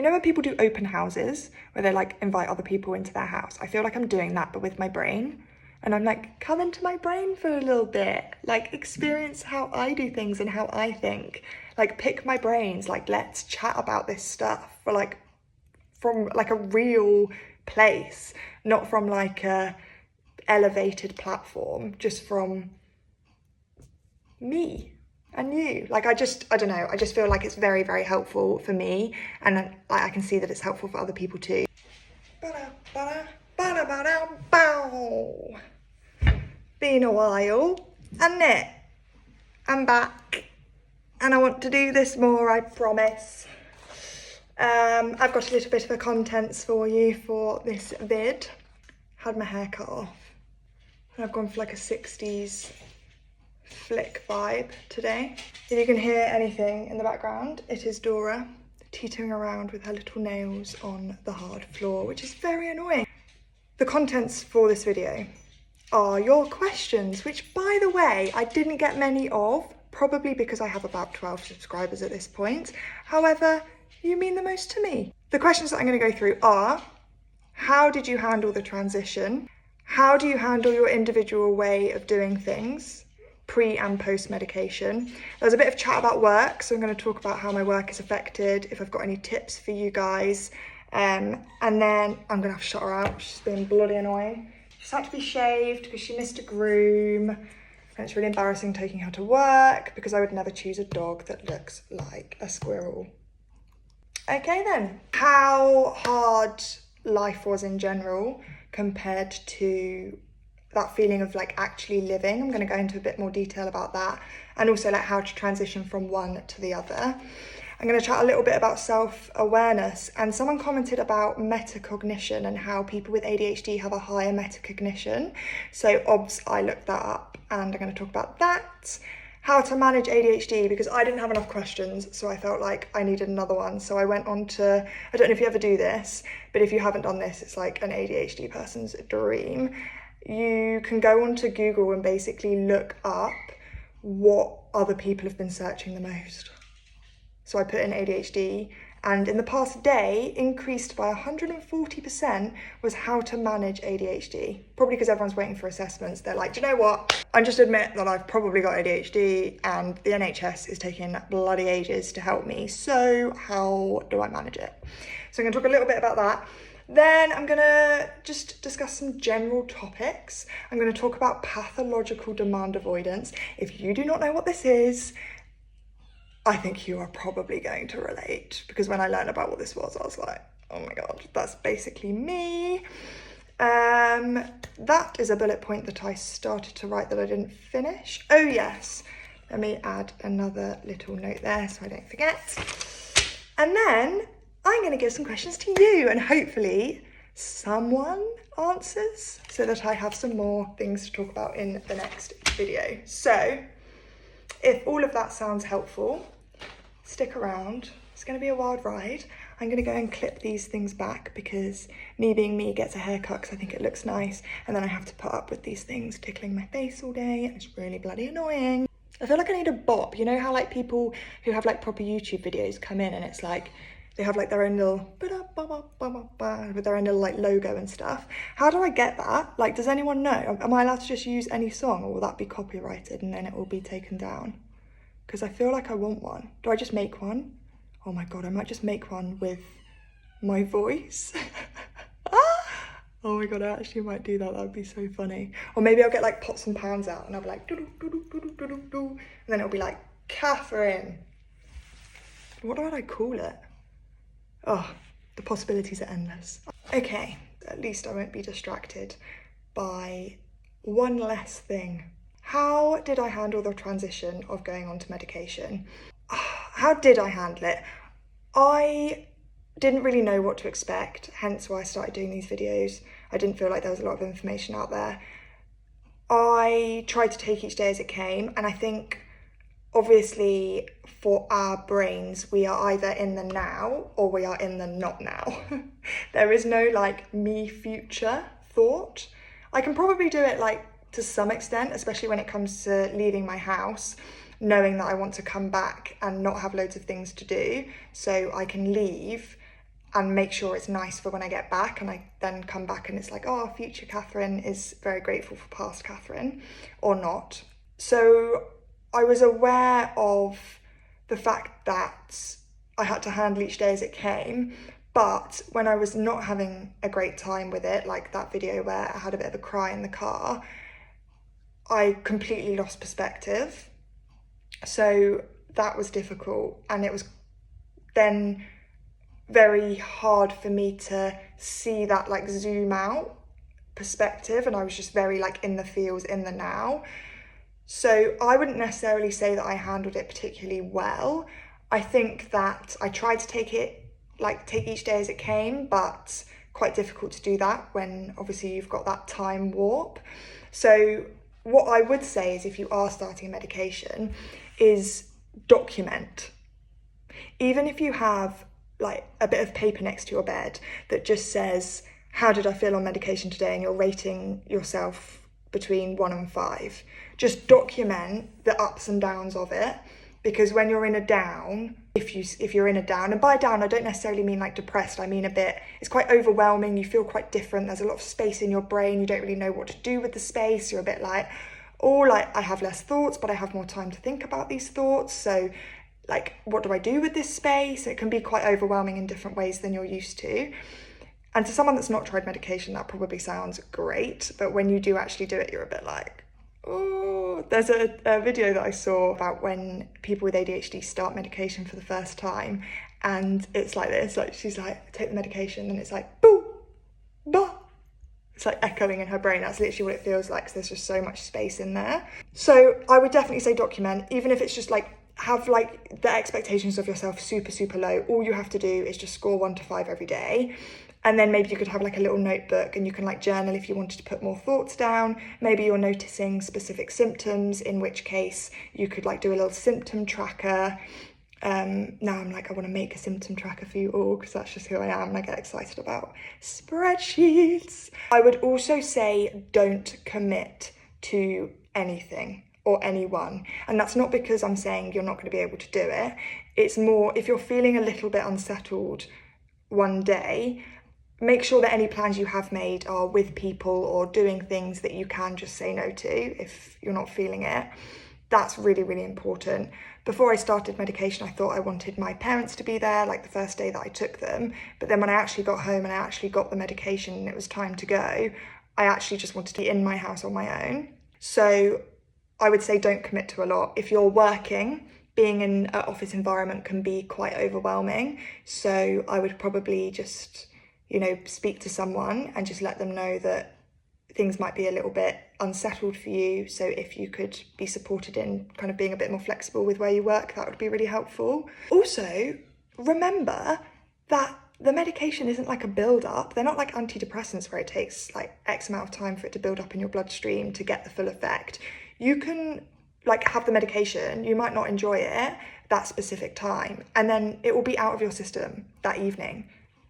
You know when people do open houses where they like invite other people into their house? I feel like I'm doing that, but with my brain. And I'm like, come into my brain for a little bit. Like, experience how I do things and how I think. Like, pick my brains. Like, let's chat about this stuff. For like, from like a real place, not from like a elevated platform, just from me and you. Like, I don't know, I just feel like it's very, very helpful for me, and I can see that it's helpful for other people too. Been a while, hasn't it? I'm back, and I want to do this more, I promise. I've got a little bit of a contents for you for this vid. Had my hair cut off, and I've gone for like a 60s flick vibe today. If you can hear anything in the background, it is Dora teetering around with her little nails on the hard floor, which is very annoying. The contents for this video are your questions, which, by the way, I didn't get many of, probably because I have about 12 subscribers at this point. However, you mean the most to me. The questions that I'm going to go through are: how did you handle the transition? How do you handle your individual way of doing things, pre and post medication? There's a bit of chat about work, so I'm going to talk about how my work is affected, if I've got any tips for you guys, and then I'm going to have to shut her out. She's been bloody annoying. She's had to be shaved because she missed a groom, and it's really embarrassing taking her to work because I would never choose a dog that looks like a squirrel. Okay then, how hard life was in general compared to that feeling of like actually living. I'm going to go into a bit more detail about that, and also like how to transition from one to the other. I'm going to chat a little bit about self-awareness, and someone commented about metacognition and how people with ADHD have a higher metacognition. So obs, I looked that up, and I'm going to talk about that. How to manage ADHD, because I didn't have enough questions, so I felt like I needed another one. So I went on to, I don't know if you ever do this, but if you haven't done this, it's like an ADHD person's dream. You can go onto Google and basically look up what other people have been searching the most. So I put in ADHD, and in the past day, increased by 140% was how to manage ADHD. Probably because everyone's waiting for assessments. They're like, do you know what? I just admit that I've probably got ADHD and the NHS is taking bloody ages to help me. So how do I manage it? So I'm gonna talk a little bit about that. Then I'm gonna just discuss some general topics. I'm gonna talk about pathological demand avoidance. If you do not know what this is, I think you are probably going to relate, because when I learned about what this was, I was like, oh my God, that's basically me. That is a bullet point that I started to write that I didn't finish. Oh yes, let me add another little note there so I don't forget. And then I'm going to give some questions to you, and hopefully someone answers so that I have some more things to talk about in the next video. So if all of that sounds helpful, stick around. It's going to be a wild ride. I'm going to go and clip these things back because me being me gets a haircut because I think it looks nice, and then I have to put up with these things tickling my face all day, and it's really bloody annoying. I feel like I need a bop. You know how like people who have like proper YouTube videos come in and it's like they have like their own little with their own little like logo and stuff. How do I get that? Like, does anyone know? Am I allowed to just use any song, or will that be copyrighted and then it will be taken down? Because I feel like I want one. Do I just make one? Oh my God, I might just make one with my voice. Oh my God, I actually might do that. That would be so funny. Or maybe I'll get like pots and pans out and I'll be like doo doo doo doo doo doo doo, and then it'll be like Catherine. What would I call it? Oh, the possibilities are endless. Okay, at least I won't be distracted by one less thing. How did I handle the transition of going on to medication? How did I handle it? I didn't really know what to expect, hence why I started doing these videos. I didn't feel like there was a lot of information out there. I tried to take each day as it came, and I think obviously for our brains, we are either in the now or we are in the not now. There is no like me future thought. I can probably do it like to some extent, especially when it comes to leaving my house, knowing that I want to come back and not have loads of things to do, so I can leave and make sure it's nice for when I get back, and I then come back and it's like, oh, future Catherine is very grateful for past Catherine, or not. So I was aware of the fact that I had to handle each day as it came, but when I was not having a great time with it, like that video where I had a bit of a cry in the car, I completely lost perspective. So that was difficult, and it was then very hard for me to see that like zoom out perspective, and I was just very like in the feels, in the now. So I wouldn't necessarily say that I handled it particularly well. I think that I tried to take each day as it came, but quite difficult to do that when obviously you've got that time warp. So what I would say is, if you are starting medication, is document. Even if you have like a bit of paper next to your bed that just says, how did I feel on medication today? And you're rating yourself between 1 and 5. Just document the ups and downs of it, because when you're in a down, if you're in a down, and by down I don't necessarily mean like depressed, I mean it's quite overwhelming, you feel quite different, there's a lot of space in your brain, you don't really know what to do with the space, you're a bit like, oh, like I have less thoughts, but I have more time to think about these thoughts, so like, what do I do with this space? It can be quite overwhelming in different ways than you're used to. And to someone that's not tried medication, that probably sounds great, but when you do actually do it, you're a bit like, oh. There's a video that I saw about when people with ADHD start medication for the first time, and it's like this, like she's like, take the medication, and it's like, boo, bah. It's like echoing in her brain. That's literally what it feels like, because there's just so much space in there. So I would definitely say document, even if it's just like, have like the expectations of yourself super, super low. All you have to do is just score 1 to 5 every day. And then maybe you could have like a little notebook, and you can like journal if you wanted to put more thoughts down. Maybe you're noticing specific symptoms, in which case you could like do a little symptom tracker. Now I'm like, I want to make a symptom tracker for you all, because that's just who I am, and I get excited about spreadsheets. I would also say don't commit to anything or anyone, and that's not because I'm saying you're not going to be able to do it. It's more, if you're feeling a little bit unsettled one day, make sure that any plans you have made are with people or doing things that you can just say no to if you're not feeling it. That's really, really important. Before I started medication, I thought I wanted my parents to be there, like the first day that I took them. But then when I actually got home and I actually got the medication and it was time to go, I actually just wanted to be in my house on my own. So I would say don't commit to a lot. If you're working, being in an office environment can be quite overwhelming. So I would probably just, speak to someone and just let them know that things might be a little bit unsettled for you. So if you could be supported in kind of being a bit more flexible with where you work, that would be really helpful. Also, remember that the medication isn't like a build-up. They're not like antidepressants where it takes like X amount of time for it to build up in your bloodstream to get the full effect. You can like have the medication, you might not enjoy it that specific time, and then it will be out of your system that evening.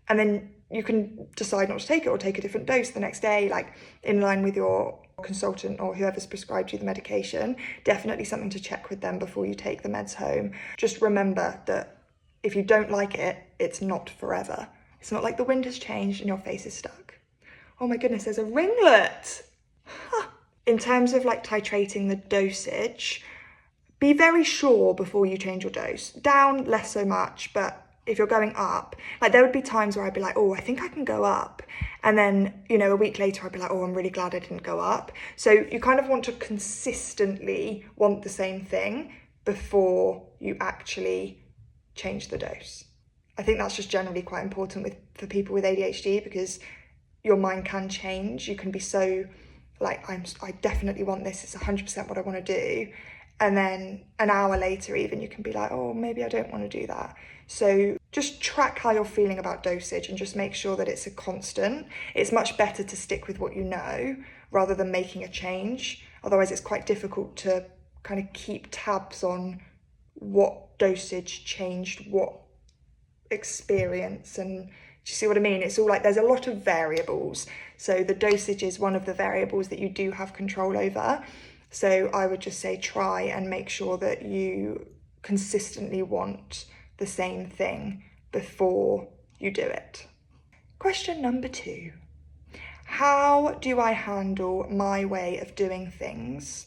And then you can decide not to take it or take a different dose the next day, like in line with your consultant or whoever's prescribed you the medication. Definitely something to check with them before you take the meds home. Just remember that if you don't like it, it's not forever. It's not like the wind has changed and your face is stuck. Oh my goodness, there's a ringlet. Huh. In terms of like titrating the dosage, be very sure before you change your dose. Down, less so much, but if you're going up, like there would be times where I'd be like, oh, I think I can go up. And then, a week later I'd be like, oh, I'm really glad I didn't go up. So you kind of want to consistently want the same thing before you actually change the dose. I think that's just generally quite important for people with ADHD, because your mind can change. You can be so like, I definitely want this, it's 100% what I want to do. And then an hour later even, you can be like, oh, maybe I don't want to do that. So just track how you're feeling about dosage and just make sure that it's a constant. It's much better to stick with what you know rather than making a change. Otherwise, it's quite difficult to kind of keep tabs on what dosage changed what experience. And do you see what I mean? It's all like there's a lot of variables. So the dosage is one of the variables that you do have control over. So I would just say try and make sure that you consistently want the same thing before you do it. Question number 2. How do I handle my way of doing things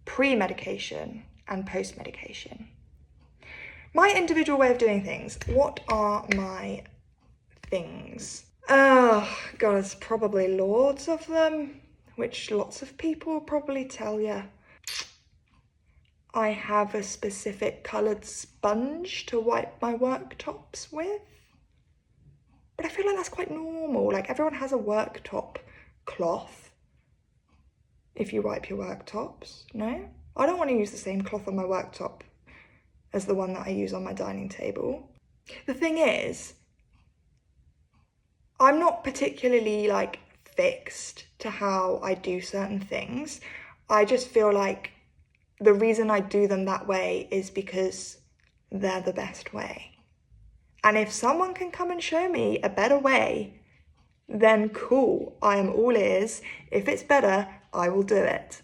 pre-medication and post-medication? My individual way of doing things. What are my things? Oh God, there's probably loads of them, which lots of people will probably tell you. I have a specific coloured sponge to wipe my worktops with. But I feel like that's quite normal. Like everyone has a worktop cloth if you wipe your worktops, no? I don't want to use the same cloth on my worktop as the one that I use on my dining table. The thing is, I'm not particularly like fixed to how I do certain things. I just feel like the reason I do them that way is because they're the best way. And if someone can come and show me a better way, then cool, I am all ears. If it's better, I will do it.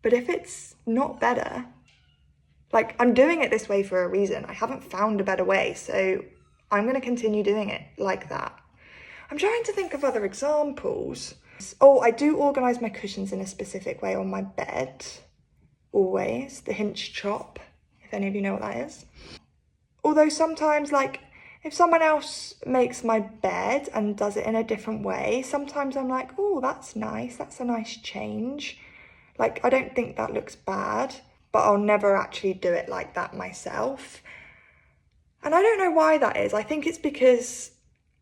But if it's not better, like I'm doing it this way for a reason. I haven't found a better way, so I'm going to continue doing it like that. I'm trying to think of other examples. Oh, I do organise my cushions in a specific way on my bed. Always. The hinge chop, if any of you know what that is. Although sometimes, like, if someone else makes my bed and does it in a different way, sometimes I'm like, oh, that's nice. That's a nice change. Like, I don't think that looks bad, but I'll never actually do it like that myself. And I don't know why that is. I think it's because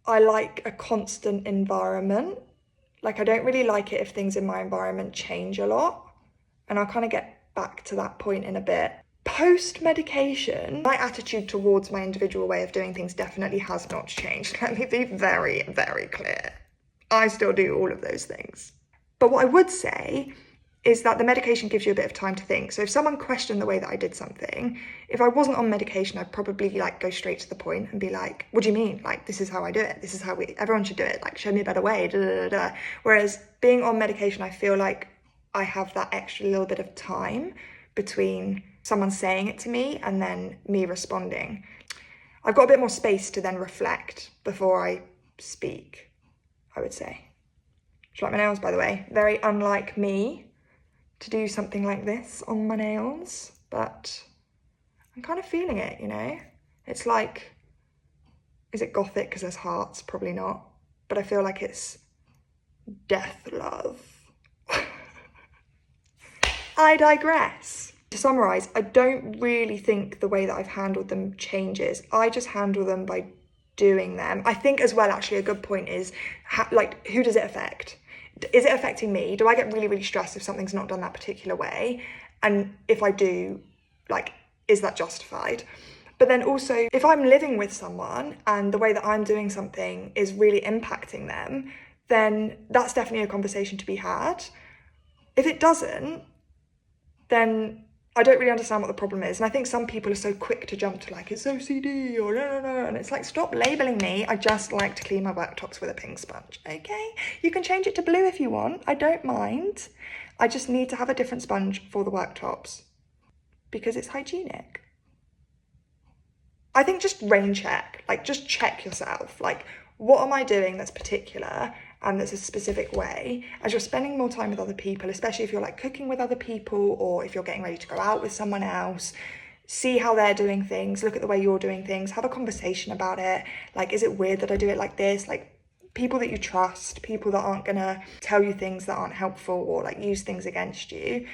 I like a constant environment. Like, I don't really like it if things in my environment change a lot. And I'll kind of get back to that point in a bit. Post-medication, my attitude towards my individual way of doing things definitely has not changed. Let me be very, very clear. I still do all of those things. But what I would say is that the medication gives you a bit of time to think. So if someone questioned the way that I did something, if I wasn't on medication, I'd probably like go straight to the point and be like, what do you mean? Like, this is how I do it. This is how everyone should do it. Like, show me a better way. Da, da, da, da. Whereas being on medication, I feel like I have that extra little bit of time between someone saying it to me and then me responding. I've got a bit more space to then reflect before I speak, I would say. Do you like my nails, by the way? Very unlike me to do something like this on my nails, but I'm kind of feeling it, you know? It's like, is it gothic because there's hearts? Probably not. But I feel like it's death love. I digress. To summarise, I don't really think the way that I've handled them changes. I just handle them by doing them. I think as well, actually, a good point is, like, who does it affect? Is it affecting me? Do I get really, really stressed if something's not done that particular way? And if I do, like, is that justified? But then also, if I'm living with someone and the way that I'm doing something is really impacting them, then that's definitely a conversation to be had. If it doesn't, then I don't really understand what the problem is. And I think some people are so quick to jump to like, it's OCD or no. And it's like, stop labelling me. I just like to clean my worktops with a pink sponge, okay? You can change it to blue if you want. I don't mind. I just need to have a different sponge for the worktops because it's hygienic. I think just rain check, like just check yourself. Like, what am I doing that's particular and that's a specific way as you're spending more time with other people, especially if you're like cooking with other people or if you're getting ready to go out with someone else. See how they're doing things, look at the way you're doing things, have a conversation about it. Like, is it weird that I do it like this? Like, people that you trust, people that aren't gonna tell you things that aren't helpful or like use things against you.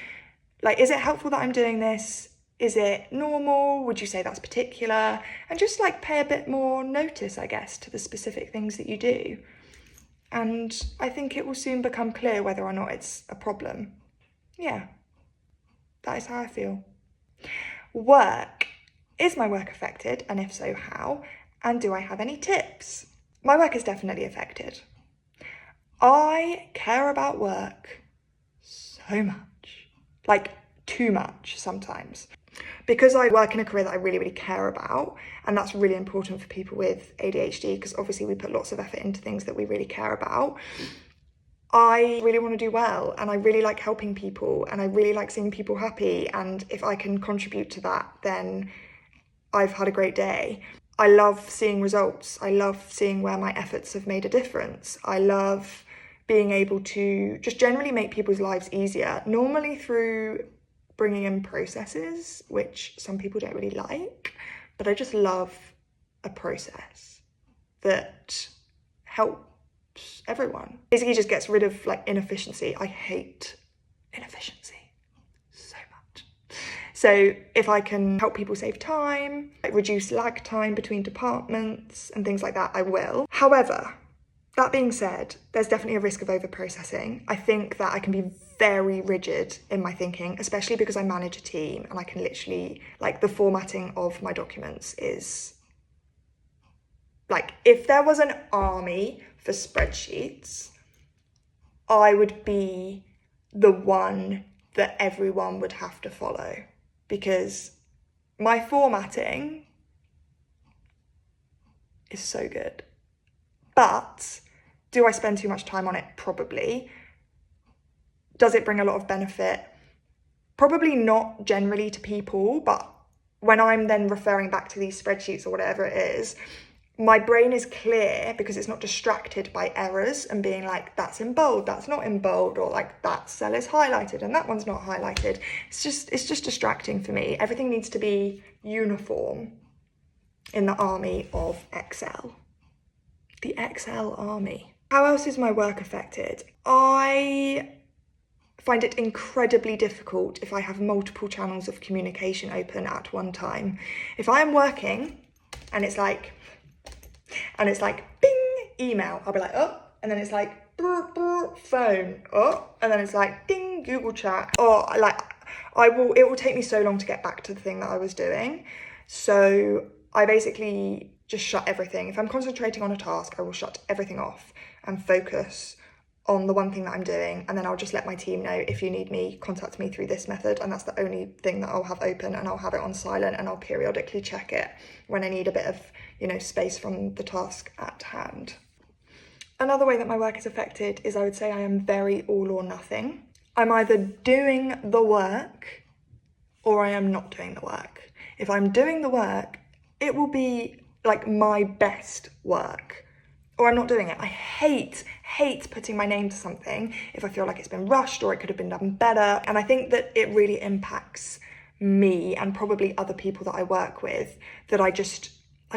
Like, is it helpful that I'm doing this? Is it normal? Would you say that's particular? And just like pay a bit more notice, I guess, to the specific things that you do. And I think it will soon become clear whether or not it's a problem. Yeah, that is how I feel. Work. Is my work affected? And if so, how? And do I have any tips? My work is definitely affected. I care about work so much. Like, too much sometimes. Because I work in a career that I really, really care about, and that's really important for people with ADHD, because obviously we put lots of effort into things that we really care about. I really want to do well, and I really like helping people, and I really like seeing people happy, and if I can contribute to that, then I've had a great day. I love seeing results. I love seeing where my efforts have made a difference. I love being able to just generally make people's lives easier, normally through bringing in processes, which some people don't really like, but I just love a process that helps everyone. Basically just gets rid of like inefficiency. I hate inefficiency so much. So if I can help people save time, like reduce lag time between departments and things like that, I will. However, that being said, there's definitely a risk of over-processing. I think that I can be very rigid in my thinking, especially because I manage a team and I can literally, like, the formatting of my documents is, like, if there was an army for spreadsheets, I would be the one that everyone would have to follow, because my formatting is so good. But do I spend too much time on it? Probably. Does it bring a lot of benefit? Probably not generally to people, but when I'm then referring back to these spreadsheets or whatever it is, my brain is clear because it's not distracted by errors and being like, that's in bold, that's not in bold, or like that cell is highlighted and that one's not highlighted. It's just distracting for me. Everything needs to be uniform in the army of Excel. The Excel army. How else is my work affected? I find it incredibly difficult if I have multiple channels of communication open at one time. If I am working and it's like bing, email, I'll be like, oh, and then it's like phone, oh, and then it's like ding, Google Chat, or like it will take me so long to get back to the thing that I was doing. So I basically just shut everything. If I'm concentrating on a task, I will shut everything off and focus on the one thing that I'm doing, and then I'll just let my team know, if you need me, contact me through this method, and that's the only thing that I'll have open, and I'll have it on silent, and I'll periodically check it when I need a bit of, space from the task at hand. Another way that my work is affected is, I would say I am very all or nothing. I'm either doing the work or I am not doing the work. If I'm doing the work, it will be like my best work, or I'm not doing it. I hate putting my name to something if I feel like it's been rushed or it could have been done better. And I think that it really impacts me and probably other people that I work with, that I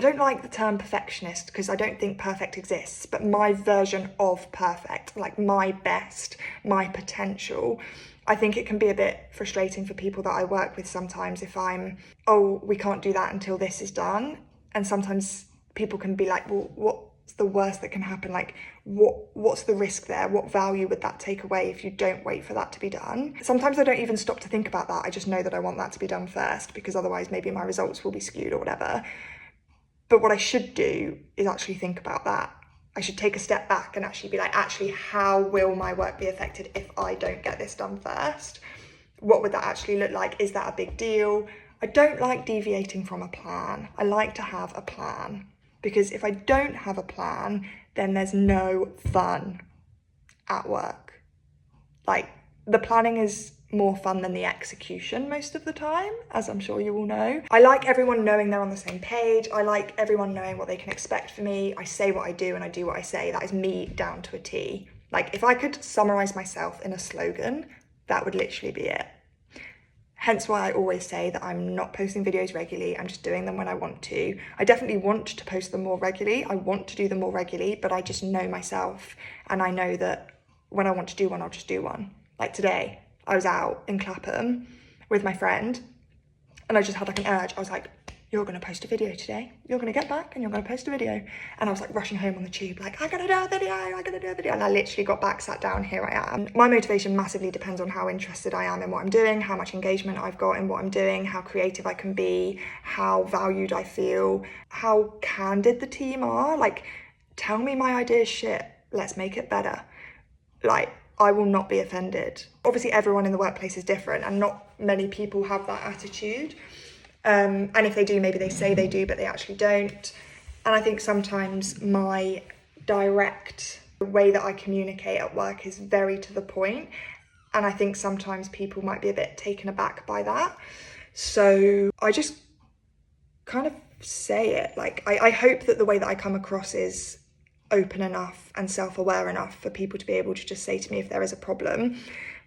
don't like the term perfectionist because I don't think perfect exists, but my version of perfect, like my best, my potential, I think it can be a bit frustrating for people that I work with sometimes if I'm, oh, we can't do that until this is done. And sometimes people can be like, well, what's the worst that can happen? Like, what's the risk there? What value would that take away if you don't wait for that to be done? Sometimes I don't even stop to think about that. I just know that I want that to be done first, because otherwise maybe my results will be skewed or whatever. But what I should do is actually think about that. I should take a step back and actually be like, actually, how will my work be affected if I don't get this done first? What would that actually look like? Is that a big deal? I don't like deviating from a plan. I like to have a plan, because if I don't have a plan, then there's no fun at work. Like, the planning is more fun than the execution most of the time, as I'm sure you all know. I like everyone knowing they're on the same page. I like everyone knowing what they can expect from me. I say what I do and I do what I say. That is me down to a T. Like, if I could summarize myself in a slogan, that would literally be it. Hence why I always say that I'm not posting videos regularly. I'm just doing them when I want to. I definitely want to post them more regularly. I want to do them more regularly, but I just know myself, and I know that when I want to do one, I'll just do one. Like today, I was out in Clapham with my friend, and I just had like an urge. I was like, you're going to post a video today. You're going to get back and you're going to post a video. And I was like rushing home on the tube, like, I gotta do a video. And I literally got back, sat down, here I am. My motivation massively depends on how interested I am in what I'm doing, how much engagement I've got in what I'm doing, how creative I can be, how valued I feel, how candid the team are. Like, tell me my idea's shit, let's make it better. Like, I will not be offended. Obviously, everyone in the workplace is different, and not many people have that attitude. And if they do, maybe they say they do, but they actually don't. And I think sometimes my direct way that I communicate at work is very to the point. And I think sometimes people might be a bit taken aback by that. So I just kind of say it. Like, I hope that the way that I come across is open enough and self-aware enough for people to be able to just say to me if there is a problem.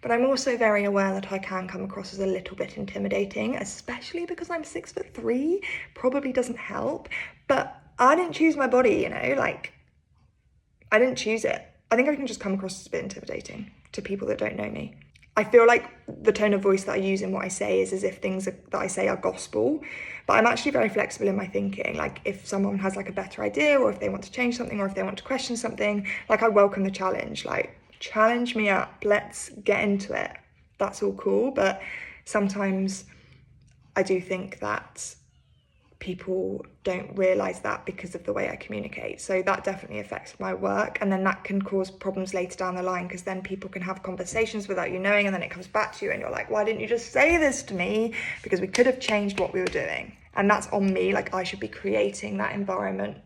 But I'm also very aware that I can come across as a little bit intimidating, especially because I'm 6'3", probably doesn't help. But I didn't choose my body, you know, like, I didn't choose it. I think I can just come across as a bit intimidating to people that don't know me. I feel like the tone of voice that I use in what I say is as if things that I say are gospel, but I'm actually very flexible in my thinking. Like, if someone has like a better idea, or if they want to change something, or if they want to question something, like, I welcome the challenge. Like, challenge me up, let's get into it. That's all cool. But sometimes I do think that people don't realise that because of the way I communicate. So that definitely affects my work, and then that can cause problems later down the line, because then people can have conversations without you knowing, and then it comes back to you and you're like, why didn't you just say this to me? Because we could have changed what we were doing. And that's on me. Like, I should be creating that environment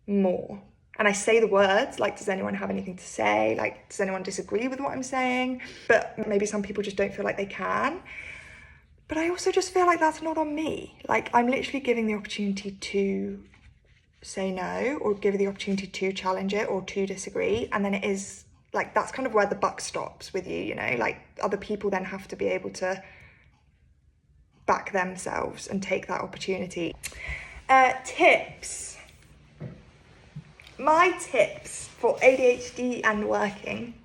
more. And I say the words, like, does anyone have anything to say? Like, does anyone disagree with what I'm saying? But maybe some people just don't feel like they can. But I also just feel like that's not on me. Like, I'm literally giving the opportunity to say no, or give the opportunity to challenge it, or to disagree. And then it is, like, that's kind of where the buck stops with you, you know? Like, other people then have to be able to back themselves and take that opportunity. Tips. My tips for ADHD and working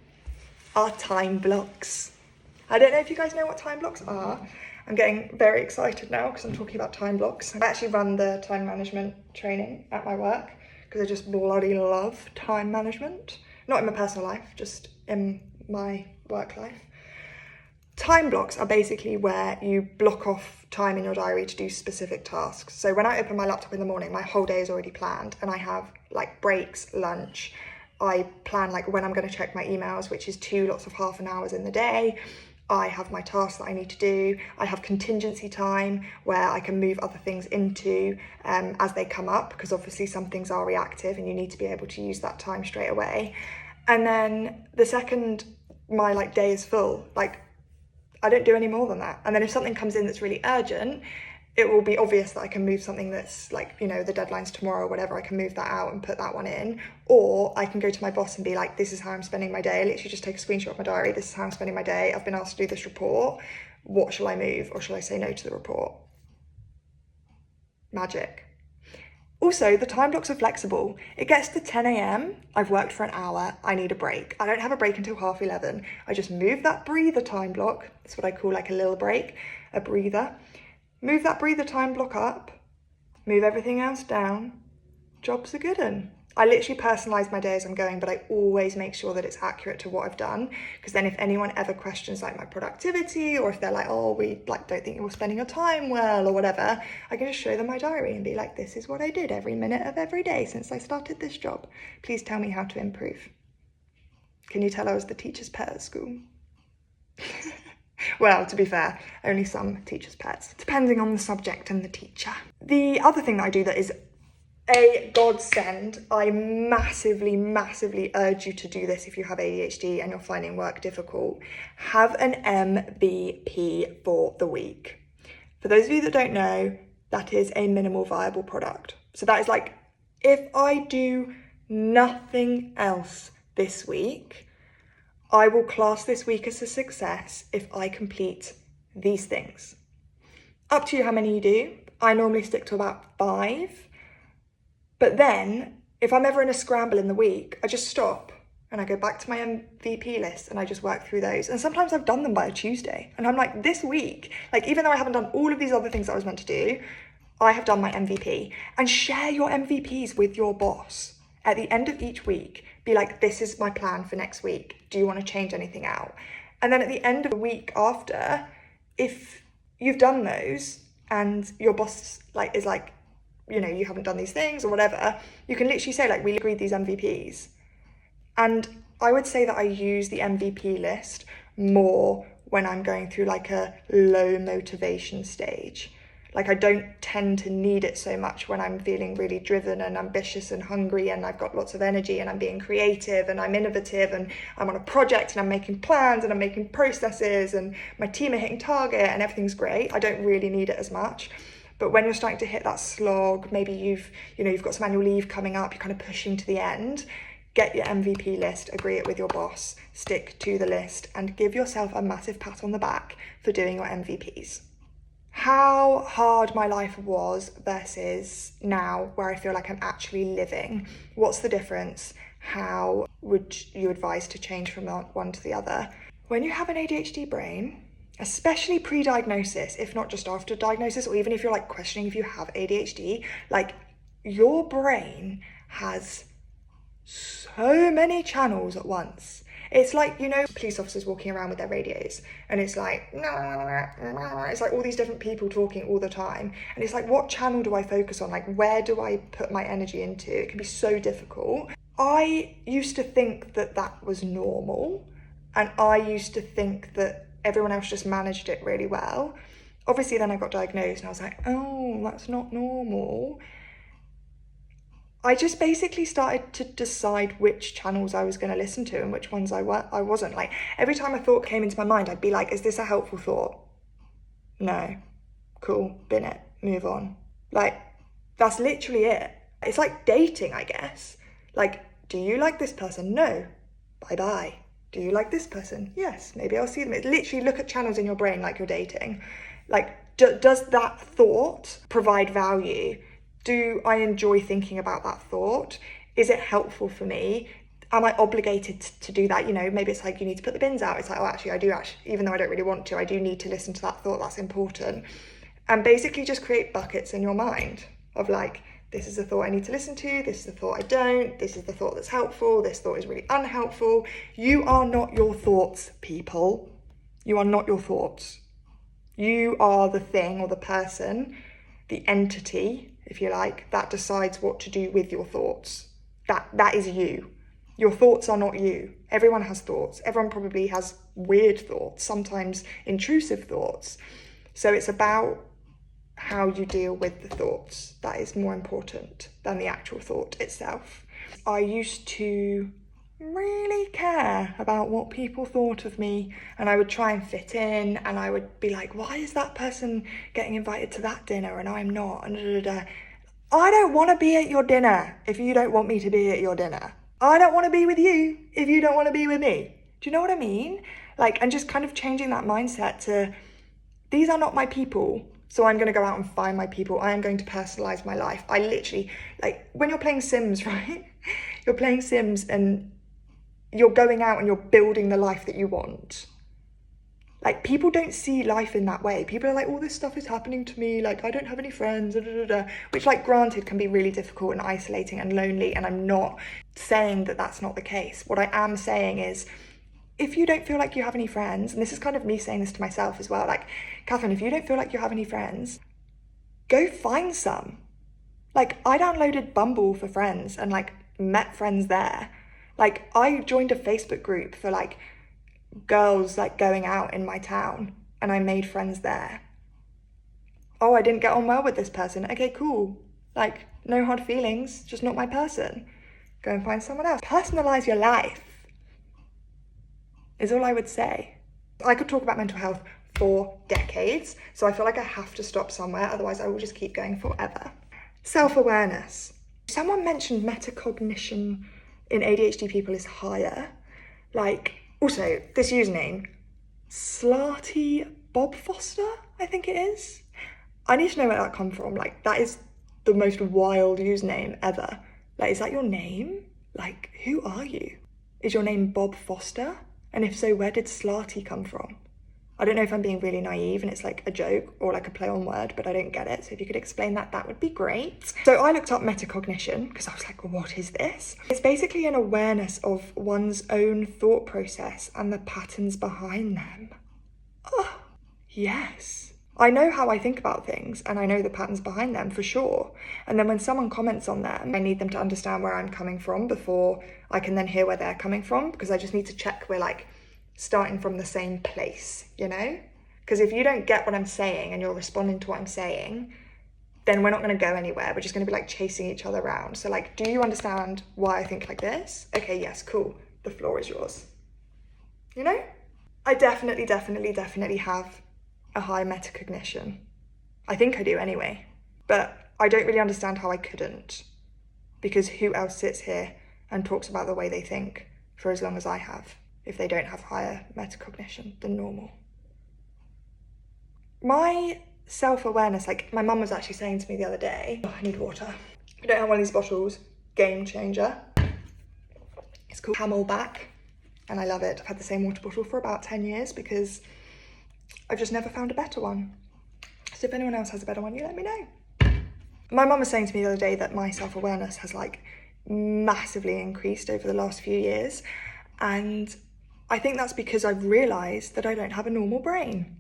are time blocks. I don't know if you guys know what time blocks are. I'm getting very excited now because I'm talking about time blocks. I actually run the time management training at my work because I just bloody love time management. Not in my personal life, just in my work life. Time blocks are basically where you block off time in your diary to do specific tasks. So when I open my laptop in the morning, my whole day is already planned, and I have like breaks, lunch. I plan like when I'm going to check my emails, which is 2 lots of half an hours in the day. I have my tasks that I need to do. I have contingency time where I can move other things into as they come up, because obviously some things are reactive and you need to be able to use that time straight away. And then the second my like day is full, like I don't do any more than that. And then if something comes in that's really urgent, it will be obvious that I can move something that's like, you know, the deadline's tomorrow or whatever, I can move that out and put that one in. Or I can go to my boss and be like, this is how I'm spending my day. Literally just take a screenshot of my diary. This is how I'm spending my day. I've been asked to do this report. What shall I move? Or shall I say no to the report? Magic. Also, the time blocks are flexible. It gets to 10 a.m. I've worked for an hour. I need a break. I don't have a break until 11:30. I just move that breather time block. It's what I call like a little break, a breather. Move that breather time block up, move everything else down, job's a good one. I literally personalise my day as I'm going, but I always make sure that it's accurate to what I've done, because then if anyone ever questions like my productivity, or if they're like, oh, we like don't think you're spending your time well or whatever, I can just show them my diary and be like, this is what I did every minute of every day since I started this job. Please tell me how to improve. Can you tell I was the teacher's pet at school? Well, to be fair, only some teachers' pets, depending on the subject and the teacher. The other thing that I do that is a godsend, I massively, massively urge you to do this if you have ADHD and you're finding work difficult. Have an MVP for the week. For those of you that don't know, that is a minimal viable product. So that is like, if I do nothing else this week, I will class this week as a success if I complete these things. Up to you how many you do. I normally stick to about 5. But then, if I'm ever in a scramble in the week, I just stop and I go back to my MVP list and I just work through those. And sometimes I've done them by a Tuesday. And I'm like, this week, like even though I haven't done all of these other things that I was meant to do, I have done my MVP. And share your MVPs with your boss. At the end of each week, be like, this is my plan for next week. Do you want to change anything out? And then at the end of the week after, if you've done those and your boss like is like, you know, you haven't done these things or whatever, you can literally say like, we agreed these MVPs. And I would say that I use the MVP list more when I'm going through like a low motivation stage. Like I don't tend to need it so much when I'm feeling really driven and ambitious and hungry and I've got lots of energy and I'm being creative and I'm innovative and I'm on a project and I'm making plans and I'm making processes and my team are hitting target and everything's great. I don't really need it as much. But when you're starting to hit that slog, maybe you've got some annual leave coming up, you're kind of pushing to the end, get your MVP list, agree it with your boss, stick to the list, and give yourself a massive pat on the back for doing your MVPs. How hard my life was versus now, where I feel like I'm actually living. What's the difference? How would you advise to change from one to the other? When you have an ADHD brain, especially pre-diagnosis, if not just after diagnosis, or even if you're like questioning if you have ADHD, like your brain has so many channels at once. It's like, police officers walking around with their radios, and it's like, it's like all these different people talking all the time. And it's like, what channel do I focus on? Like, where do I put my energy into? It can be so difficult. I used to think that that was normal, and I used to think that everyone else just managed it really well. Obviously, then I got diagnosed, and I was like, oh, that's not normal. I just basically started to decide which channels I was going to listen to and which ones I wasn't. Like, every time a thought came into my mind, I'd be like, is this a helpful thought? No. Cool. Bin it. Move on. Like, that's literally it. It's like dating, I guess. Like, do you like this person? No. Bye-bye. Do you like this person? Yes. Maybe I'll see them. It's literally look at channels in your brain like you're dating. Like, does that thought provide value? Do I enjoy thinking about that thought? Is it helpful for me? Am I obligated to do that? Maybe it's like you need to put the bins out. It's like, oh, actually, even though I don't really want to, I do need to listen to that thought. That's important. And basically just create buckets in your mind of like, this is the thought I need to listen to. This is the thought I don't. This is the thought that's helpful. This thought is really unhelpful. You are not your thoughts, people. You are not your thoughts. You are the thing or the person, the entity, if you like, that decides what to do with your thoughts. That is you. Your thoughts are not you. Everyone has thoughts. Everyone probably has weird thoughts, sometimes intrusive thoughts. So it's about how you deal with the thoughts. That is more important than the actual thought itself. I used to really care about what people thought of me, and I would try and fit in, and I would be like, why is that person getting invited to that dinner and I'm not? And I don't want to be at your dinner if you don't want me to be at your dinner. I don't want to be with you if you don't want to be with me. Do you know what I mean? Like, and just kind of changing that mindset to, these are not my people, so I'm going to go out and find my people. I am going to personalize my life. I literally, like, when you're playing Sims, right? You're playing Sims and you're going out and you're building the life that you want. Like, people don't see life in that way. People are like, all this stuff is happening to me. Like, I don't have any friends, which, like, granted, can be really difficult and isolating and lonely. And I'm not saying that that's not the case. What I am saying is, if you don't feel like you have any friends, and this is kind of me saying this to myself as well, like, Catherine, if you don't feel like you have any friends, go find some. Like, I downloaded Bumble for friends and, like, met friends there. Like, I joined a Facebook group for, like, girls, like, going out in my town, and I made friends there. Oh, I didn't get on well with this person. Okay, cool. Like, no hard feelings, just not my person. Go and find someone else. Personalize your life is all I would say. I could talk about mental health for decades, so I feel like I have to stop somewhere, otherwise I will just keep going forever. Self-awareness. Someone mentioned metacognition in ADHD people is higher. Like, also, this username, Slarty Bob Foster, I think it is. I need to know where that come from. Like, that is the most wild username ever. Like, is that your name? Like, who are you? Is your name Bob Foster? And if so, where did Slarty come from? I don't know if I'm being really naive and it's like a joke or like a play on word, but I don't get it. So if you could explain that, that would be great. So I looked up metacognition because I was like, what is this? It's basically an awareness of one's own thought process and the patterns behind them. Oh, yes. I know how I think about things and I know the patterns behind them for sure. And then when someone comments on them, I need them to understand where I'm coming from before I can then hear where they're coming from, because I just need to check we're like starting from the same place, you know? Because if you don't get what I'm saying and you're responding to what I'm saying, then we're not going to go anywhere. We're just going to be like chasing each other around. So like, do you understand why I think like this? Okay, yes, cool. The floor is yours. You know? I definitely have a high metacognition. I think I do anyway, but I don't really understand how I couldn't, because who else sits here and talks about the way they think for as long as I have, if they don't have higher metacognition than normal? My self-awareness, like my mum was actually saying to me the other day, oh, I need water. I don't have one of these bottles, game changer. It's called Camelback, and I love it. I've had the same water bottle for about 10 years because I've just never found a better one. So if anyone else has a better one, you let me know. My mum was saying to me the other day that my self-awareness has like massively increased over the last few years. And I think that's because I've realised that I don't have a normal brain.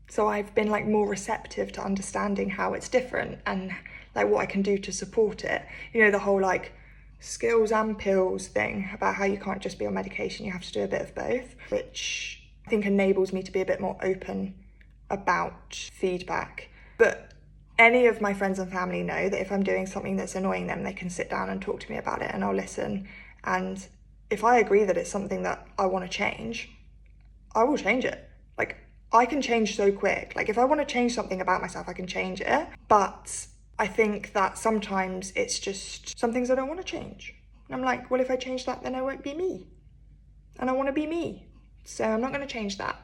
So I've been like more receptive to understanding how it's different and like what I can do to support it. You know, the whole like skills and pills thing about how you can't just be on medication, you have to do a bit of both, which I think enables me to be a bit more open about feedback. But any of my friends and family know that if I'm doing something that's annoying them, they can sit down and talk to me about it and I'll listen. And if I agree that it's something that I want to change, I will change it. Like, I can change so quick. Like, if I want to change something about myself, I can change it. But I think that sometimes it's just some things I don't want to change. And I'm like, well, if I change that, then I won't be me. And I want to be me. So I'm not going to change that.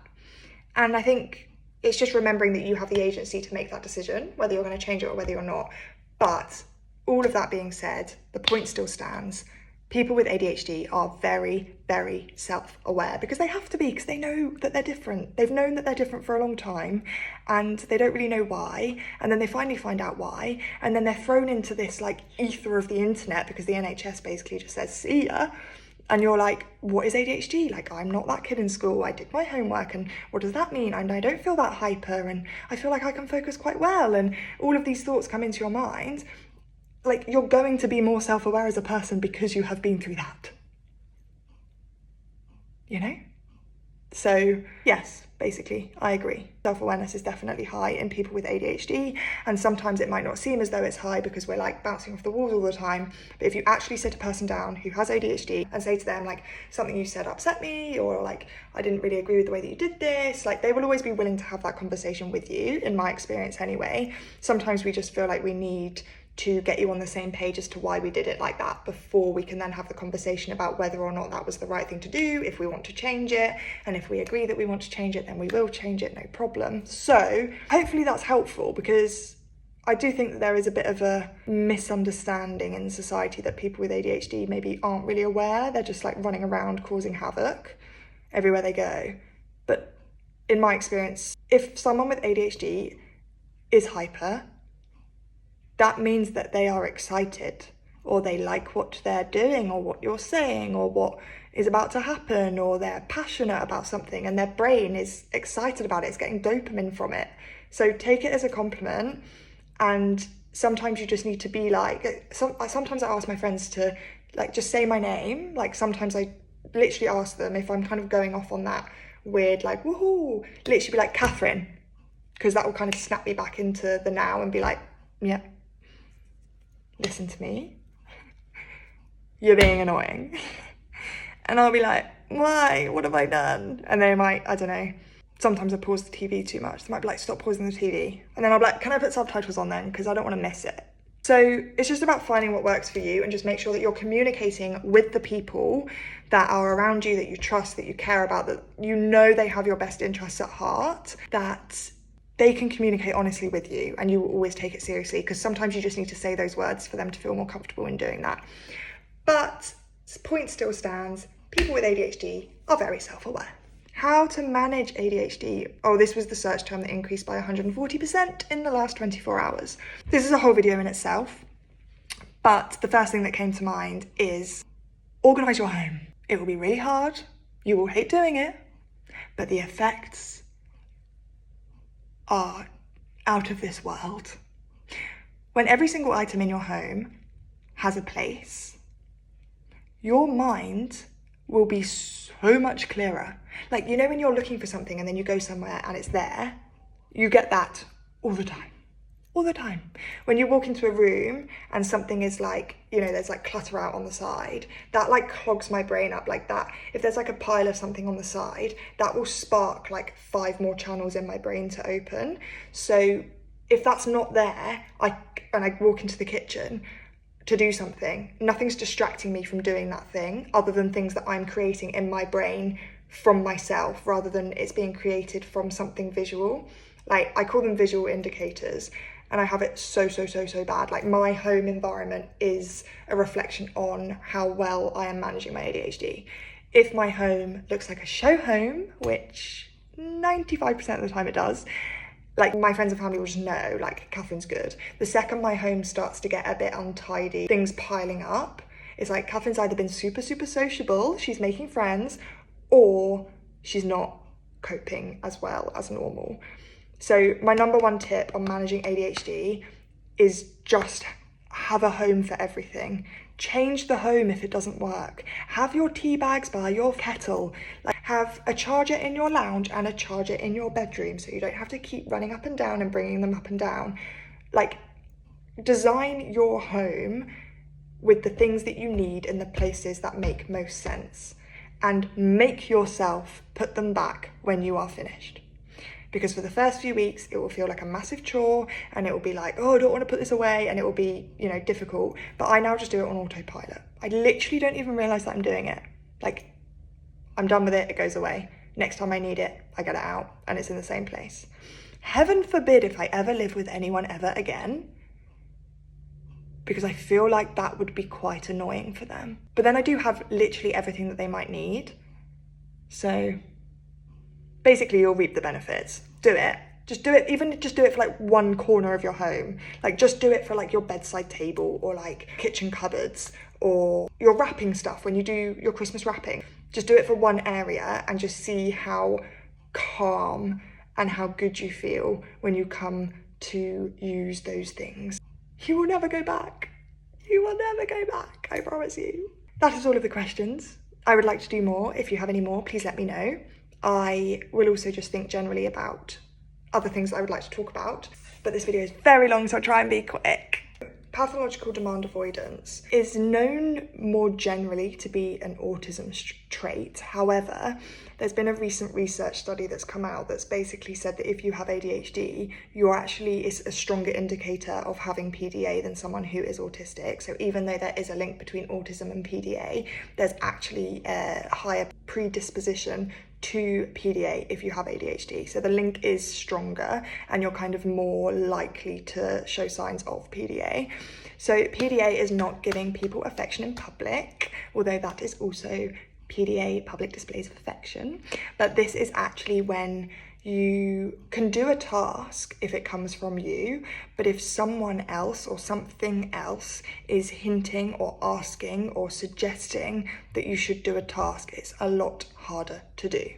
And I think it's just remembering that you have the agency to make that decision, whether you're going to change it or whether you're not. But all of that being said, the point still stands. People with ADHD are very, very self-aware because they have to be, because they know that they're different. They've known that they're different for a long time and they don't really know why. And then they finally find out why. And then they're thrown into this like ether of the internet because the NHS basically just says, see ya. And you're like, what is ADHD? Like, I'm not that kid in school. I did my homework. And what does that mean? And I don't feel that hyper. And I feel like I can focus quite well. And all of these thoughts come into your mind. Like, you're going to be more self-aware as a person because you have been through that. You know? So, yes, basically, I agree. Self-awareness is definitely high in people with ADHD, and sometimes it might not seem as though it's high because we're like bouncing off the walls all the time. But if you actually sit a person down who has ADHD and say to them, like, something you said upset me, or like, I didn't really agree with the way that you did this, like, they will always be willing to have that conversation with you, in my experience anyway. Sometimes we just feel like we need to get you on the same page as to why we did it like that before we can then have the conversation about whether or not that was the right thing to do, if we want to change it, and if we agree that we want to change it, then we will change it, no problem. So hopefully that's helpful, because I do think that there is a bit of a misunderstanding in society that people with ADHD maybe aren't really aware. They're just like running around causing havoc everywhere they go. But in my experience, if someone with ADHD is hyper, that means that they are excited, or they like what they're doing, or what you're saying, or what is about to happen, or they're passionate about something and their brain is excited about it, it's getting dopamine from it. So take it as a compliment. And sometimes you just need to be like, sometimes I ask my friends to like just say my name. Like sometimes I literally ask them if I'm kind of going off on that weird like woohoo, literally be like, Catherine, because that will kind of snap me back into the now and be like, yeah, listen to me, you're being annoying. And I'll be like, why? What have I done? And they might, I don't know, sometimes I pause the TV too much. They might be like, stop pausing the TV. And then I'll be like, can I put subtitles on then? Because I don't want to miss it. So it's just about finding what works for you, and just make sure that you're communicating with the people that are around you, that you trust, that you care about, that you know they have your best interests at heart, that they can communicate honestly with you and you will always take it seriously, because sometimes you just need to say those words for them to feel more comfortable in doing that. But the point still stands, people with ADHD are very self-aware. How to manage ADHD. Oh, this was the search term that increased by 140% in the last 24 hours. This is a whole video in itself, but the first thing that came to mind is organise your home. It will be really hard, you will hate doing it, but the effects are out of this world. When every single item in your home has a place, your mind will be so much clearer. Like, you know, when you're looking for something and then you go somewhere and it's there, you get that all the time. All the time. When you walk into a room and something is like, you know, there's like clutter out on the side, that like clogs my brain up like that. If there's like a pile of something on the side, that will spark like 5 more channels in my brain to open. So if that's not there, and I walk into the kitchen to do something, nothing's distracting me from doing that thing other than things that I'm creating in my brain from myself, rather than it's being created from something visual. Like, I call them visual indicators, and I have it so bad. Like, my home environment is a reflection on how well I am managing my ADHD. If my home looks like a show home, which 95% of the time it does, like, my friends and family will just know, like, Catherine's good. The second my home starts to get a bit untidy, things piling up, it's like Catherine's either been super sociable, she's making friends, or she's not coping as well as normal. So my number one tip on managing ADHD is just have a home for everything. Change the home if it doesn't work. Have your tea bags by your kettle. Like, have a charger in your lounge and a charger in your bedroom, so you don't have to keep running up and down and bringing them up and down. Like, design your home with the things that you need in the places that make most sense, and make yourself put them back when you are finished. Because for the first few weeks, it will feel like a massive chore, and it will be like, oh, I don't want to put this away, and it will be, you know, difficult. But I now just do it on autopilot. I literally don't even realise that I'm doing it. Like, I'm done with it, it goes away. Next time I need it, I get it out, and it's in the same place. Heaven forbid if I ever live with anyone ever again, because I feel like that would be quite annoying for them. But then I do have literally everything that they might need. So basically, you'll reap the benefits. Do it. Just do it, even just do it for like one corner of your home. Like, just do it for like your bedside table, or like kitchen cupboards, or your wrapping stuff when you do your Christmas wrapping. Just do it for one area and just see how calm and how good you feel when you come to use those things. You will never go back. You will never go back, I promise you. That is all of the questions. I would like to do more. If you have any more, please let me know. I will also just think generally about other things that I would like to talk about, but this video is very long, so I'll try and be quick. Pathological demand avoidance is known more generally to be an autism trait. However, there's been a recent research study that's come out that's basically said that if you have ADHD, it's a stronger indicator of having PDA than someone who is autistic. So even though there is a link between autism and PDA, there's actually a higher predisposition to PDA if you have ADHD. So the link is stronger, and you're kind of more likely to show signs of PDA. So PDA is not giving people affection in public, although that is also PDA, public displays of affection. But this is actually when you can do a task if it comes from you, but if someone else or something else is hinting or asking or suggesting that you should do a task, it's a lot harder to do.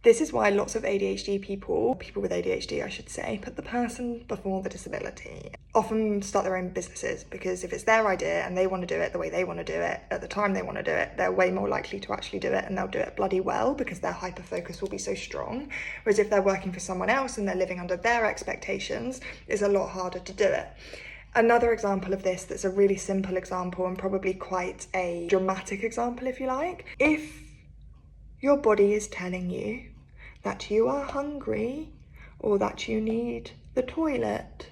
This is why lots of people with ADHD, I should say, put the person before the disability. Often start their own businesses, because if it's their idea and they want to do it the way they want to do it, at the time they want to do it, they're way more likely to actually do it, and they'll do it bloody well because their hyper-focus will be so strong. Whereas if they're working for someone else and they're living under their expectations, it's a lot harder to do it. Another example of this that's a really simple example, and probably quite a dramatic example if you like. If your body is telling you that you are hungry or that you need the toilet,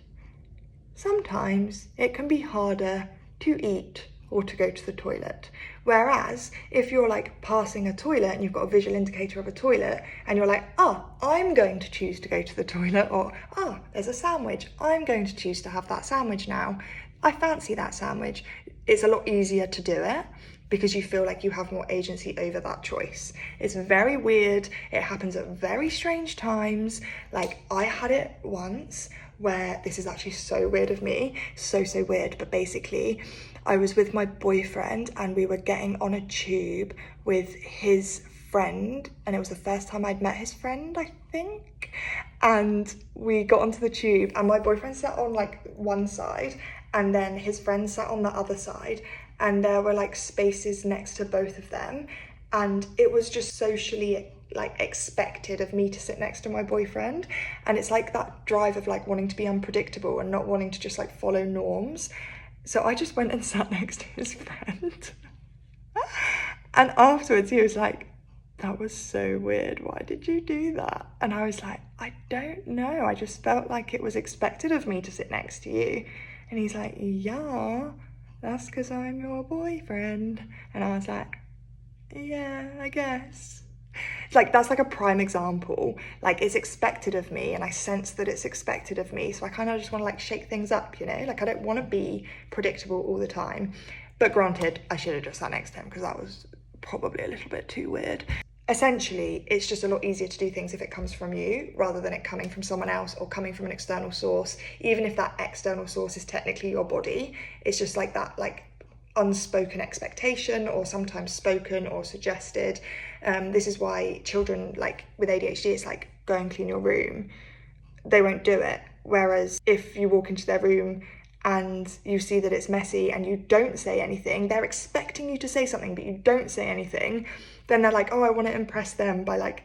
sometimes it can be harder to eat or to go to the toilet. Whereas if you're like passing a toilet and you've got a visual indicator of a toilet, and you're like, I'm going to choose to go to the toilet, or there's a sandwich, I'm going to choose to have that sandwich now, I fancy that sandwich, it's a lot easier to do it, because you feel like you have more agency over that choice. It's very weird. It happens at very strange times. Like, I had it once where, this is actually so weird of me, so weird, but basically I was with my boyfriend and we were getting on a tube with his friend, and it was the first time I'd met his friend, I think. And we got onto the tube and my boyfriend sat on like one side and then his friend sat on the other side, and there were like spaces next to both of them, and it was just socially like expected of me to sit next to my boyfriend. And it's like that drive of like wanting to be unpredictable and not wanting to just like follow norms. So I just went and sat next to his friend and afterwards he was like, that was so weird. Why did you do that? And I was like, I don't know. I just felt like it was expected of me to sit next to you. And he's like, yeah, that's because I'm your boyfriend. And I was like, yeah, I guess. Like, that's like a prime example. Like, it's expected of me, and I sense that it's expected of me. So I kind of just want to like shake things up, you know? Like, I don't want to be predictable all the time. But granted, I should have just sat next to him because that was probably a little bit too weird. Essentially, it's just a lot easier to do things if it comes from you rather than it coming from someone else or coming from an external source. Even if that external source is technically your body, it's just like that, like unspoken expectation, or sometimes spoken or suggested. This is why children like with ADHD, it's like, go and clean your room. They won't do it. Whereas if you walk into their room and you see that it's messy and you don't say anything, they're expecting you to say something, but you don't say anything, then they're like, oh, I want to impress them by like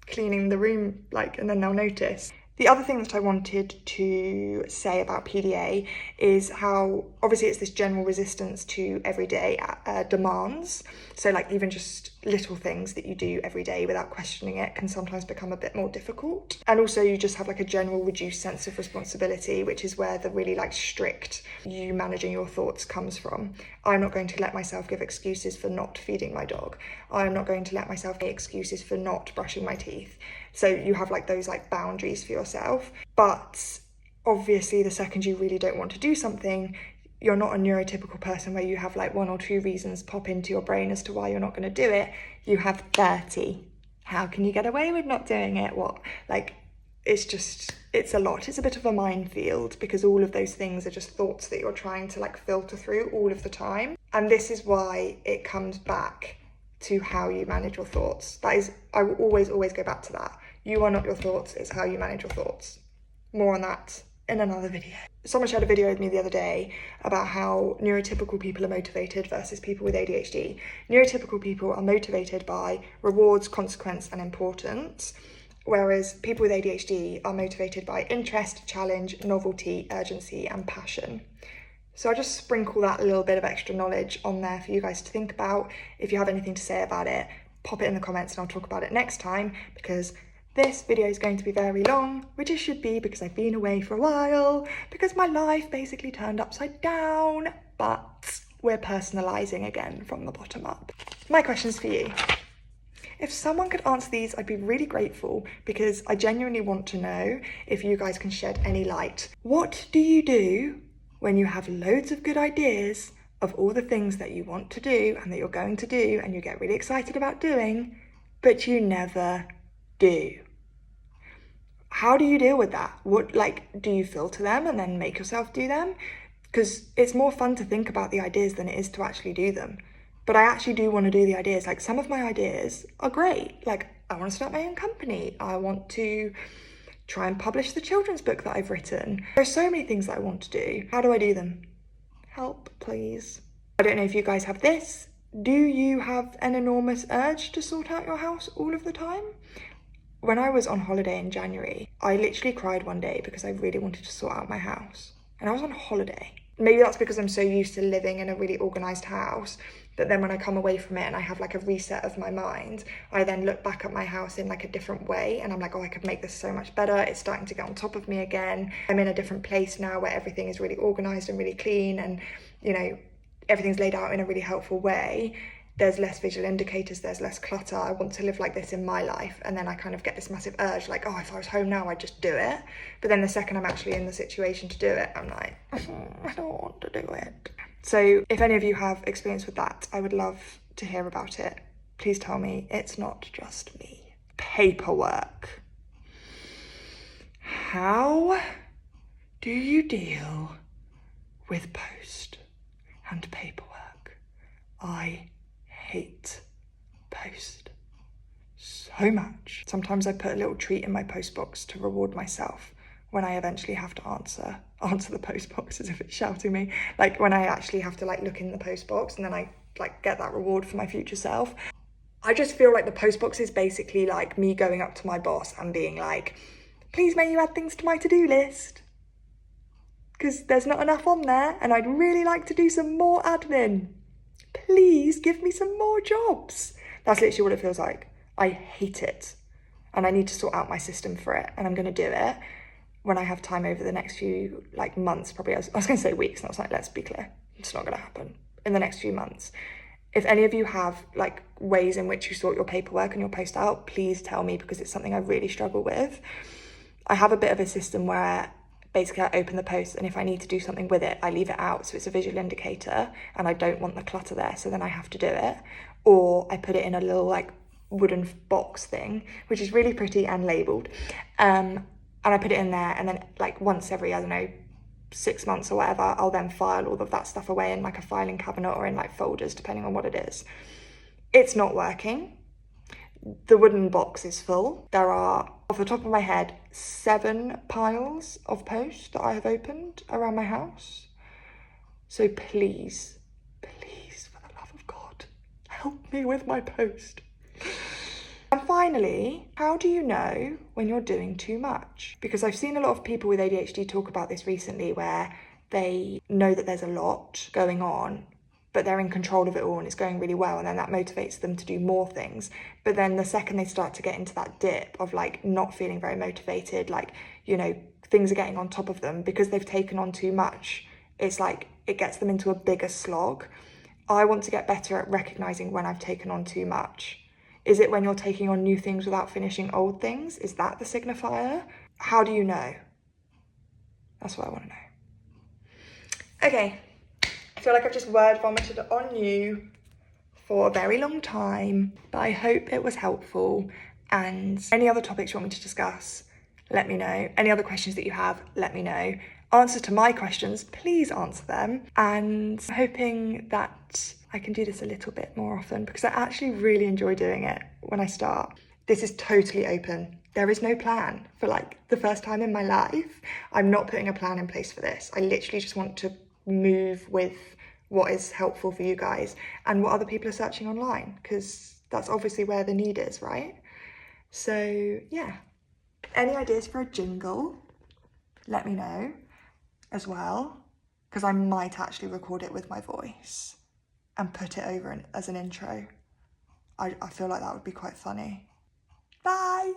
cleaning the room, like, and then they'll notice. The other thing that I wanted to say about PDA is how obviously it's this general resistance to everyday demands. So like even just little things that you do every day without questioning it can sometimes become a bit more difficult. And also you just have like a general reduced sense of responsibility, which is where the really like strict you managing your thoughts comes from. I'm not going to let myself give excuses for not feeding my dog. I'm not going to let myself give excuses for not brushing my teeth. So you have like those like boundaries for yourself. But obviously the second you really don't want to do something, you're not a neurotypical person where you have like 1 or 2 reasons pop into your brain as to why you're not going to do it. You have 30. How can you get away with not doing it? What? Like, it's a lot. It's a bit of a minefield because all of those things are just thoughts that you're trying to like filter through all of the time. And this is why it comes back to how you manage your thoughts. That is, I will always go back to that. You are not your thoughts, it's how you manage your thoughts. More on that in another video. Someone shared a video with me the other day about how neurotypical people are motivated versus people with ADHD. Neurotypical people are motivated by rewards, consequence, and importance, whereas people with ADHD are motivated by interest, challenge, novelty, urgency, and passion. So I just sprinkle that little bit of extra knowledge on there for you guys to think about. If you have anything to say about it, pop it in the comments and I'll talk about it next time, because this video is going to be very long, which it should be because I've been away for a while, because my life basically turned upside down, but we're personalising again from the bottom up. My questions for you. If someone could answer these, I'd be really grateful, because I genuinely want to know if you guys can shed any light. What do you do when you have loads of good ideas of all the things that you want to do and that you're going to do and you get really excited about doing, but you never do? How do you deal with that? What, like, do you filter them and then make yourself do them? Because it's more fun to think about the ideas than it is to actually do them. But I actually do want to do the ideas. Like, some of my ideas are great. Like, I want to start my own company. I want to try and publish the children's book that I've written. There's so many things that I want to do. How do I do them? Help, please. I don't know if you guys have this. Do you have an enormous urge to sort out your house all of the time? When I was on holiday in January, I literally cried one day because I really wanted to sort out my house. And I was on holiday. Maybe that's because I'm so used to living in a really organised house that then when I come away from it and I have like a reset of my mind, I then look back at my house in like a different way and I'm like, oh, I could make this so much better. It's starting to get on top of me again. I'm in a different place now where everything is really organised and really clean and, you know, everything's laid out in a really helpful way. There's less visual indicators, there's less clutter. I want to live like this in my life. And then I kind of get this massive urge, like, oh, if I was home now, I'd just do it. But then the second I'm actually in the situation to do it, I'm like, I don't want to do it. So if any of you have experience with that, I would love to hear about it. Please tell me it's not just me. Paperwork. How do you deal with post and paperwork? I hate post so much. Sometimes I put a little treat in my post box to reward myself when I eventually have to answer the post box as if it's shouting me. Like when I actually have to like look in the post box and then I like get that reward for my future self. I just feel like the post box is basically like me going up to my boss and being like, please may you add things to my to-do list? Because there's not enough on there and I'd really like to do some more admin. Please give me some more jobs. That's literally what it feels like. I hate it. And I need to sort out my system for it. And I'm going to do it when I have time over the next few like months, probably. I was going to say weeks, and I was like, let's be clear. It's not going to happen in the next few months. If any of you have like ways in which you sort your paperwork and your post out, please tell me, because it's something I really struggle with. I have a bit of a system where basically I open the post, and if I need to do something with it, I leave it out. So it's a visual indicator, and I don't want the clutter there. So then I have to do it, or I put it in a little like wooden box thing, which is really pretty and labelled. And I put it in there, and then like once every, I don't know, 6 months or whatever, I'll then file all of that stuff away in like a filing cabinet or in like folders, depending on what it is. It's not working. The wooden box is full. There are, off the top of my head, 7 piles of post that I have opened around my house. So please, please, for the love of God, help me with my post. And finally, how do you know when you're doing too much? Because I've seen a lot of people with ADHD talk about this recently, where they know that there's a lot going on, but they're in control of it all and it's going really well, and then that motivates them to do more things. But then the second they start to get into that dip of like not feeling very motivated, like, you know, things are getting on top of them because they've taken on too much, it's like it gets them into a bigger slog. I want to get better at recognizing when I've taken on too much. Is it when you're taking on new things without finishing old things? Is that the signifier? How do you know? That's what I want to know. Okay, I feel like I've just word vomited on you for a very long time, but I hope it was helpful. And any other topics you want me to discuss, let me know. Any other questions that you have, let me know. Answers to my questions, please answer them. And I'm hoping that I can do this a little bit more often, because I actually really enjoy doing it when I start. This is totally open. There is no plan for like the first time in my life. I'm not putting a plan in place for this. I literally just want to move with what is helpful for you guys and what other people are searching online, because that's obviously where the need is, right? So yeah, any ideas for a jingle, let me know as well, because I might actually record it with my voice and put it over as an intro. I feel like that would be quite funny. Bye!